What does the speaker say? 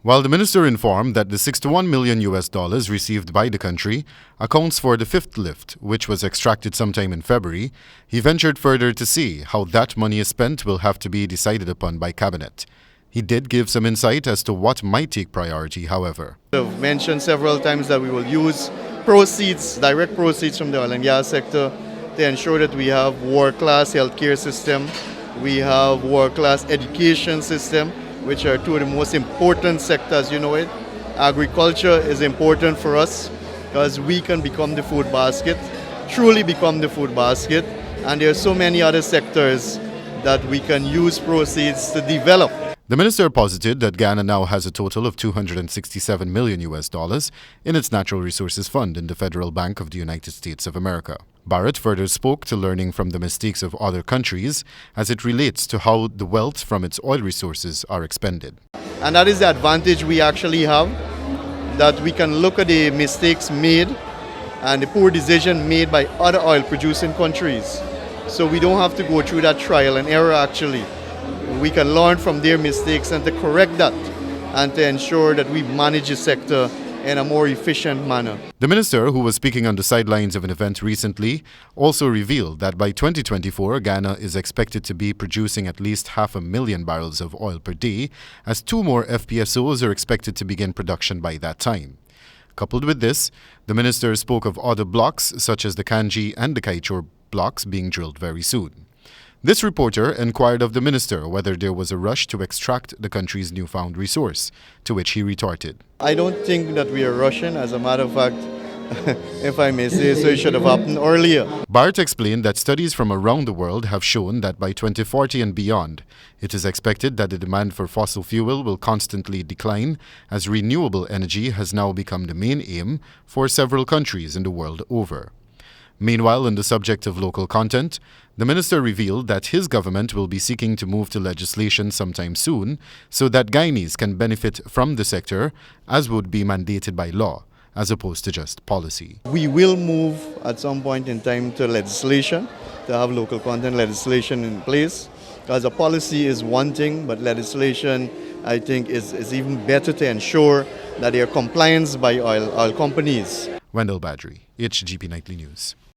While the minister informed that the 61 million US dollars received by the country accounts for the fifth lift, which was extracted sometime in February, he ventured further to see how that money is spent will have to be decided upon by cabinet. He did give some insight as to what might take priority, however. I've mentioned several times that we will use proceeds, direct proceeds from the oil and gas sector to ensure that we have world-class healthcare system, we have world-class education system, which are two of the most important sectors, you know it. Agriculture is important for us because we can become the food basket, truly become the food basket, and there are so many other sectors that we can use proceeds to develop. The minister posited that Guyana now has a total of 267 million US dollars in its Natural Resources Fund in the Federal Bank of the United States of America. Bharrat further spoke to learning from the mistakes of other countries as it relates to how the wealth from its oil resources are expended. And that is the advantage we actually have, that we can look at the mistakes made and the poor decision made by other oil producing countries. So we don't have to go through that trial and error actually. We can learn from their mistakes and to correct that and to ensure that we manage the sector in a more efficient manner. The minister, who was speaking on the sidelines of an event recently, also revealed that by 2024, Guyana is expected to be producing at least 500,000 barrels of oil per day, as 2 more FPSOs are expected to begin production by that time. Coupled with this, the minister spoke of other blocks such as the Kanji and the Kaichor blocks being drilled very soon. This reporter inquired of the minister whether there was a rush to extract the country's newfound resource, to which he retorted. I don't think that we are rushing. As a matter of fact, if I may say so, it should have happened earlier. Bharrat explained that studies from around the world have shown that by 2040 and beyond, it is expected that the demand for fossil fuel will constantly decline as renewable energy has now become the main aim for several countries in the world over. Meanwhile, on the subject of local content, the minister revealed that his government will be seeking to move to legislation sometime soon so that Guyanese can benefit from the sector as would be mandated by law, as opposed to just policy. We will move at some point in time to legislation, to have local content legislation in place. Because a policy is one thing, but legislation, I think, is even better to ensure that there are compliance by oil companies. Wendell Badri, HGP Nightly News.